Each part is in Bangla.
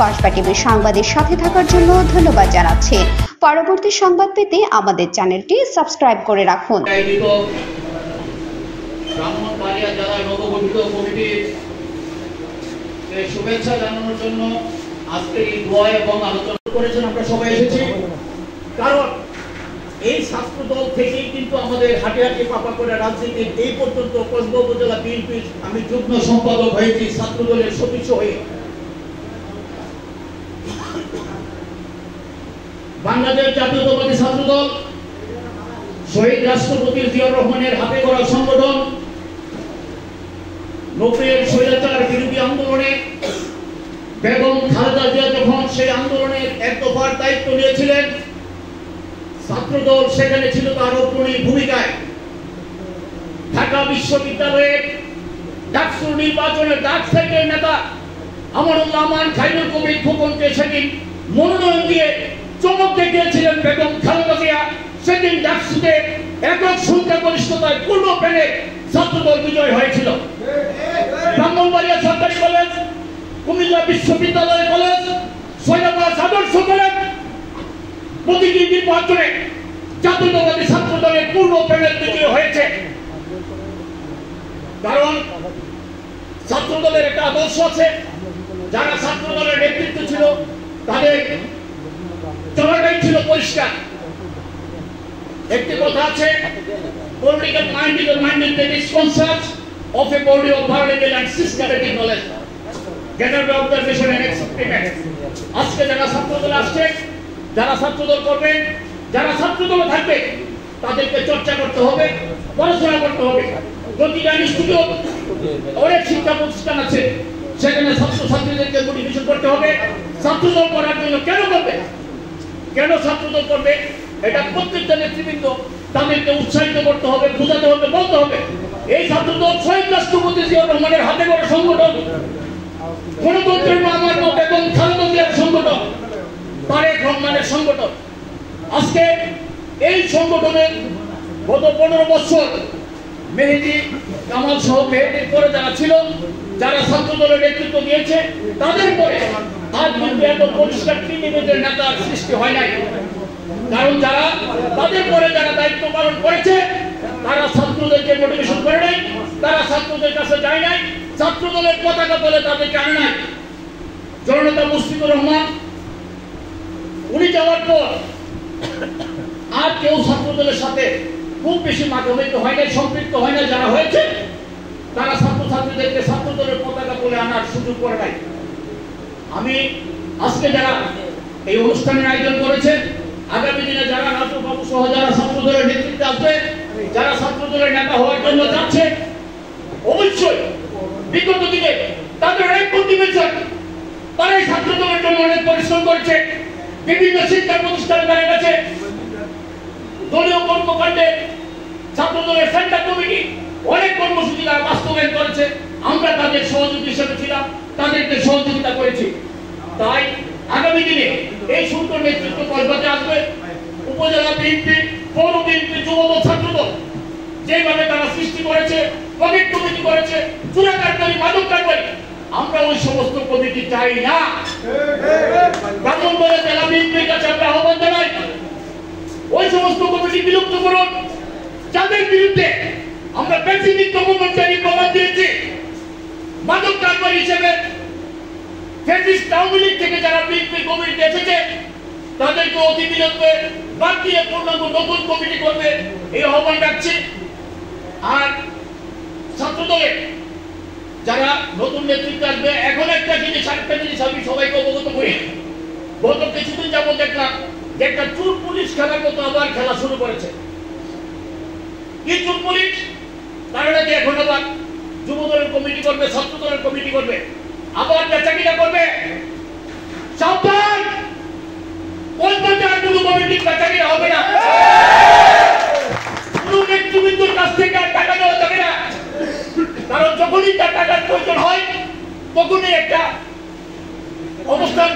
কসবা টিভির সংবাদের সাথে থাকার জন্য ধন্যবাদ জানাচ্ছি। পরবর্তী সংবাদ পেতে আমাদের চ্যানেলটি সাবস্ক্রাইব করে রাখুন। ব্রাহ্মণবাড়িয়া জেলা নবগঠিত কমিটির শুভেচ্ছা জানানোর জন্য আজকে এই দোয়া এবং আলোচনা করেছেন। আমরা সবাই এসেছি কারণ এই ছাত্র দল থেকেই কিন্তু আমাদের হাঁটি হাঁটি পাপা করে রাজনীতির এই পর্যন্ত কসবা উপজেলা বিএনপির আমি যুগ্ম সম্পাদক হয়েছি ছাত্র দলের সদস্য হয়ে। বাংলাদেশ জাতীয়তাবাদী ছাত্র দল শহীদ রাষ্ট্রপতি জিয়াউর রহমানের হাতে গড়া সংগঠন। 90-এর স্বৈরাচার বিরোধী আন্দোলনে বেগম খালেদা জিয়া যখন সেই আন্দোলনের এক দফার দায়িত্ব নিয়েছিলেন, ছাত্র দল সেখানে ছিল তার অগ্রণী ভূমিকায়। ঢাকা বিশ্ববিদ্যালয়ের ডাকসু নির্বাচনের ডাক সাইডের নেতা আমানুল্লাহ আমান খায়রুল কবির খোকনকে সেদিন মনোনয়ন দিয়ে চমক দেখিয়েছিলেন বেগম খালেদা জিয়া। সেদিন ডাকসুতে একক সংখ্যাগরিষ্ঠতায় পূর্ণ প্যানে ছাত্রদল বিজয় হয়েছিল। ব্রাহ্মণবাড়িয়া সরকারি কলেজ, কুমিল্লা বিশ্ববিদ্যালয় কলেজ, সৈয়দাবাদ আদর্শ কলেজ প্রতিটি নির্বাচনে জাতীয়তাবাদী ছাত্র দলের পূর্ণ প্যানেল বিজয় হয়েছে। কারণ ছাত্র দলের একটা আদর্শ আছে, যারা ছাত্র দলের নেতৃত্ব ছিল তাদের চলাটাই ছিল পরিষ্কার। একটি কথা আছে, political mind is a mind that is conscious of a body of parallel and systematic knowledge, gathered by observation and experiment. আজকে যারা ছাত্র দল আসছে, যারা ছাত্র দল করবে, যারা ছাত্র দলে থাকবে, তাদেরকে চর্চা করতে হবে, পড়াশোনা করতে হবে। প্রতিটা ইনস্টিটিউট, অনেক শিক্ষা প্রতিষ্ঠান আছে, সেখানে ছাত্র ছাত্রীদেরকে মোটিভেশন করতে হবে। ছাত্র দল করার জন্য কেন করবে, কেন ছাত্রদল করবে, এটা প্রত্যেকটা নেতৃবৃন্দ তাদেরকে উৎসাহিত করতে হবে, বোঝাতে হবে, বলতে হবে। এই ছাত্রদল শহীদ রাষ্ট্রপতি জিয়াউর রহমানের হাতে গড়া সংগঠন, গণতন্ত্রের মা আমার মত এবং খালেদা জিয়ার সংগঠন, তারেক রহমানের সংগঠন। আজকে এই সংগঠনের গত 15 বছর মেহেদী কামাল সহ মেহেদীর পরে যারা ছিল, যারা ছাত্রদলের নেতৃত্ব দিয়েছে, তাদের পরে আজ কিন্তু এত পরিষ্কার তৃণমূলের নেতার সৃষ্টি হয় নাই। কারণ যারা তাদের পরে যারা দায়িত্ব পালন করেছে, তারা ছাত্রদেরকে মোটিভেশন করে নাই, তারা ছাত্রদের কাছে যায় নাই, ছাত্র দলের পতাকা বলে তাদেরকে আনে নাই। জননেতা মুশফিকুর রহমান উনি যাওয়ার পর আর কেউ ছাত্র দলের সাথে খুব বেশি মাখামাখি হয় নাই, সম্পৃক্ত হয় নাই। যারা হয়েছে তারা ছাত্রছাত্রীদেরকে ছাত্র দলের পতাকা বলে আনার সুযোগ করে নাই। আমি আজকে যারা এই অনুষ্ঠানের আয়োজন করেছে, আগামী দিনে যারা রাজু বাবু সহ যারা ছাত্র দলের নেতৃত্বে আসবে, যারা ছাত্র দলের নেতা হওয়ার জন্য যাচ্ছে, অবশ্যই বিগত দিনে তাদের অনেক মোটিভেশন, তারা এই ছাত্র দলের জন্য অনেক পরিশ্রম করছে। বিভিন্ন শিক্ষা প্রতিষ্ঠানে তারা গেছে, দলীয় কর্মকাণ্ডে ছাত্র দলের সেন্টার কমিটি অনেক কর্মসূচি তারা বাস্তবায়ন করেছে। আমরা তাদের সহযোগী হিসেবে ছিলাম, তাদেরকে সহযোগিতা করেছি। তাই আগামী দিনে এই সুন্দর নেতৃত্ব কসবাতে আসবে। উপজেলা বিএনপি, পৌর বিএনপি, যুবদল, ছাত্রদল যেভাবে তারা সৃষ্টি করেছে, পকেট কমিটি করেছে, চোরাকারবারি, মাদক কারবারি, আমরা ওই সমস্ত কমিটি চাই না। ব্রাহ্মণবাড়িয়া জেলা বিএনপির কাছে আমরা আহ্বান জানাই, ওই সমস্ত কমিটি বিলুপ্ত করুন, যাদের বিরুদ্ধে আমরা ব্যক্তিগত কর্মচারী প্রমাণ দিয়েছি। মাদক কারবারি হিসেবে ফ্যাসিস্ট আওয়ামী লীগ থেকে যারা বিএনপি কমিটিতে এসেছে, তাদেরকে অতি বিলম্বে বাদ দিয়ে পূর্ণাঙ্গ নতুন কমিটি করবে, এই আহ্বান রাখছি। আর ছাত্রদলে যারা নতুন নেতৃত্ব আসবে, এখন একটা জিনিস আমি সবাইকে অবগত করি। গত কিছুদিন যাবত দেখলাম যে একটা চোর পুলিশ খেলার মতো আবার খেলা শুরু করেছে। কি চোর পুলিশ? তারা নাকি এখন আবার যুবদলের কমিটি করবে, ছাত্রদলের কমিটি করবে, আবার বেচাকিনা করবে। সাবধান, কলকাতা আর কোনো কমিটি বেচাকিনা হবে না। কোনো নেতৃবৃন্দর কাছ থেকে আর টাকা দেওয়া যাবে না। কারণ যখনই তার টাকার প্রয়োজন হয়, তখনই একটা অবস্থান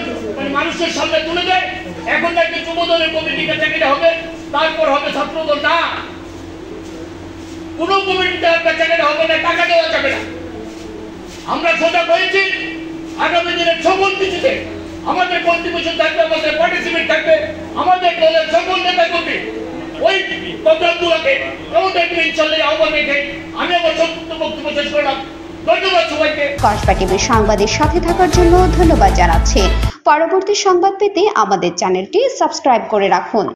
মানুষের সামনে তুলে দেয়। এখন নাকি যুবদলের কমিটি বেচাকিনা হবে, তারপর হবে ছাত্রদল। না, কোন কমিটিতে বেচাকিনা হবে না, টাকা দেওয়া যাবে না। আমরা সজাগ হয়েছি, আগামী দিনে সকল কিছুতে আমাদের কন্ট্রিবিউশন থাকবে, আমাদের পার্টিসিপেট থাকবে, আমাদের দলের সকল নেতা কর্মী ওই প্রোগ্রামগুলোকে আমাদের ইনশাআল্লাহ আহ্বান রেখে আমি আমার সংক্ষিপ্ত বক্তব্য শেষ করলাম। ধন্যবাদ সবাইকে। কসবা টিভির সংবাদের সাথে থাকার জন্য ধন্যবাদ জানাচ্ছি। পরবর্তী সংবাদ পেতে আমাদের চ্যানেলটি সাবস্ক্রাইব করে রাখুন।